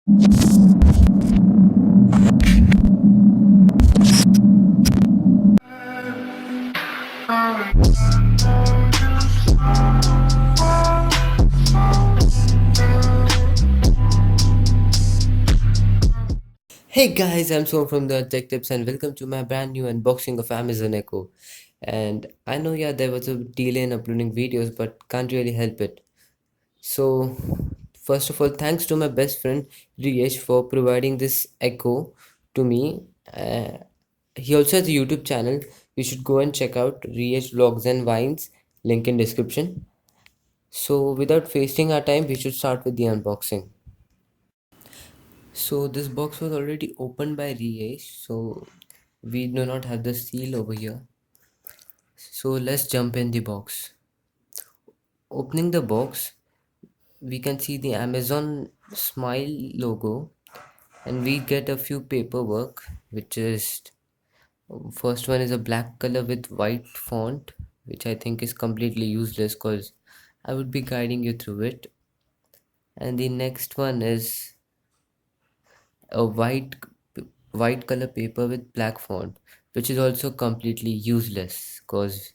Hey guys, I'm Soham from the Tech Tips and welcome to my brand new unboxing of Amazon Echo. And I know, yeah, there was a delay in uploading videos, but can't really help it. So, first of all, thanks to my best friend Riyesh for providing this Echo to me. He also has a YouTube channel. You should go and check out Riyesh Vlogs and Vines, link in description. So, without wasting our time, we should start with the unboxing. So this box was already opened by Riyesh, so we do not have the seal over here. So let's jump in the box. Opening the box, we can see the Amazon Smile logo, and we get a few paperwork, which is first one is a black color with white font, which I think is completely useless because I would be guiding you through it. And the next one is a white color paper with black font, which is also completely useless because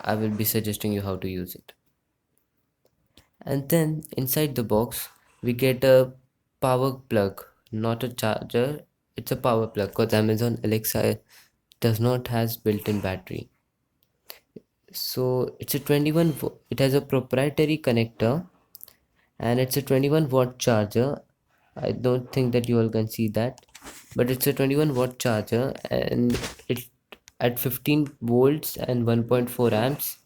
I will be suggesting you how to use it. And then inside the box we get a power plug, not a charger. It's a power plug because Amazon Alexa does not has built-in battery. So it's a 21 it has a proprietary connector, and it's a 21-watt charger. I don't think that you all can see that, but it's a 21-watt charger, and it at 15 volts and 1.4 amps.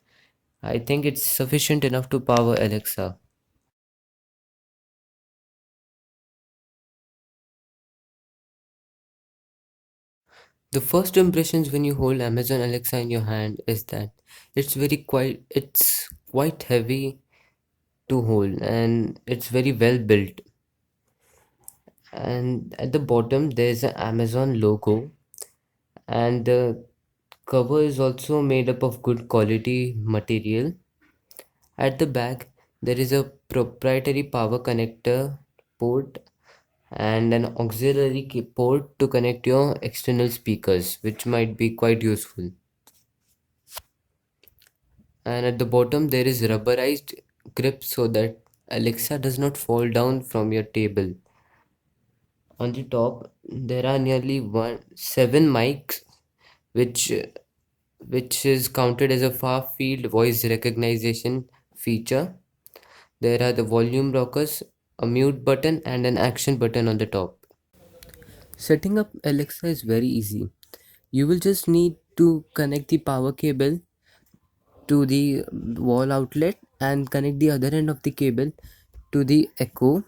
I think it's sufficient enough to power Alexa. The first impressions when you hold Amazon Alexa in your hand is that it's quite heavy to hold, and it's very well built. And at the bottom there's an Amazon logo, and the cover is also made up of good quality material. At the back, there is a proprietary power connector port and an auxiliary port to connect your external speakers, which might be quite useful. And at the bottom, there is rubberized grip so that Alexa does not fall down from your table. On the top, there are nearly seven mics, which which is counted as a far field voice recognition feature. There are the volume rockers, a mute button, and an action button on the top. Setting up Alexa is very easy. You will just need to connect the power cable to the wall outlet and connect the other end of the cable to the Echo,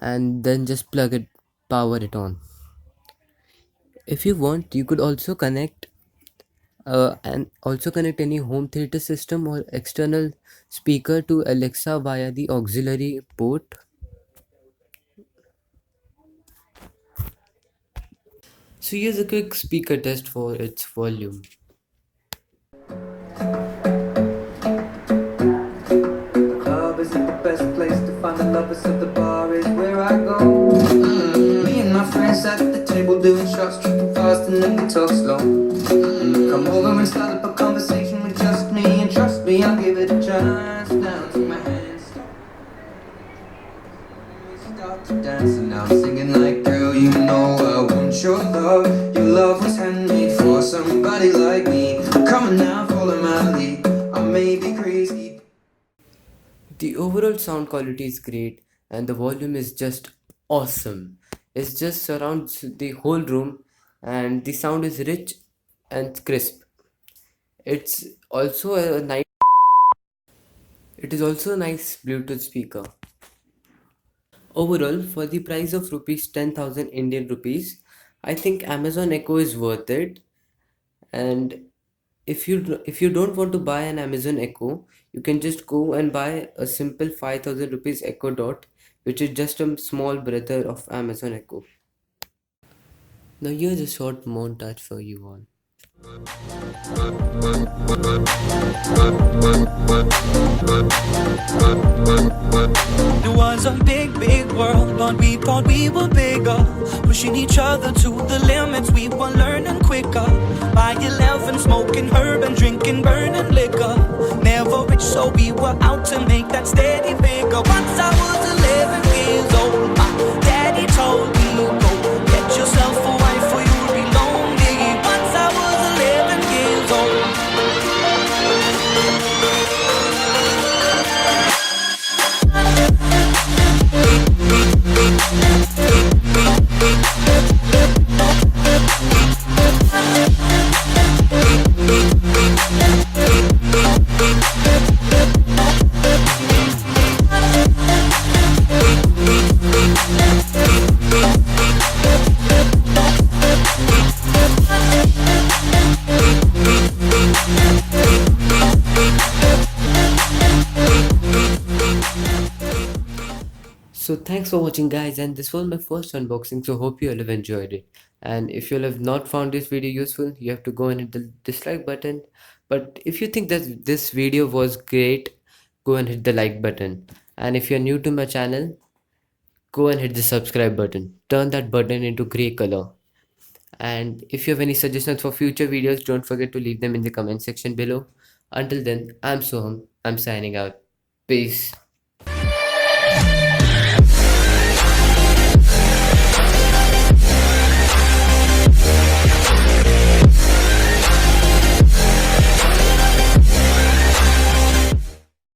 and then just power it on. If you want, you could also connect any home theater system or external speaker to Alexa via the auxiliary port. So here's a quick speaker test for its volume. Club isn't the best place to find the lovers, so the bar is where I go. Me and my friends at the table doing shots, tripping fast, and then we talk slow. Come over and start up a conversation with just me, and trust me, I'll give it a chance. Now take my hands, start to dance, and now I'm singing like, girl, you know I want your love. Your love was handmade for somebody like me. Come on now, follow my lead. I may be crazy. The overall sound quality is great, and the volume is just awesome. It just surrounds the whole room, and the sound is rich and crisp. It's also a nice it is also a nice Bluetooth speaker. Overall, for the price of rupees 10,000 Indian rupees, I think Amazon Echo is worth it. And if you don't want to buy an Amazon Echo, you can just go and buy a simple 5,000 rupees Echo Dot, which is just a small brother of Amazon Echo. Now here's a short montage for you all. It was a big, big world, but we thought we were bigger. Pushing each other to the limits, we were learning quicker. By 11, smoking herb and drinking burning liquor. Never rich, so we were out to make that steady figure. Once I was 11 years old, my daddy told me, go get yourself a wife or you'll be lonely. Once I was 11 years old. So thanks for watching guys, and this was my first unboxing, so hope you all have enjoyed it. And if you all have not found this video useful, you have to go and hit the dislike button. But if you think that this video was great, go and hit the like button. And if you're new to my channel, go and hit the subscribe button. Turn that button into grey color. And if you have any suggestions for future videos, don't forget to leave them in the comment section below. Until then, I'm Soham. I'm signing out. Peace.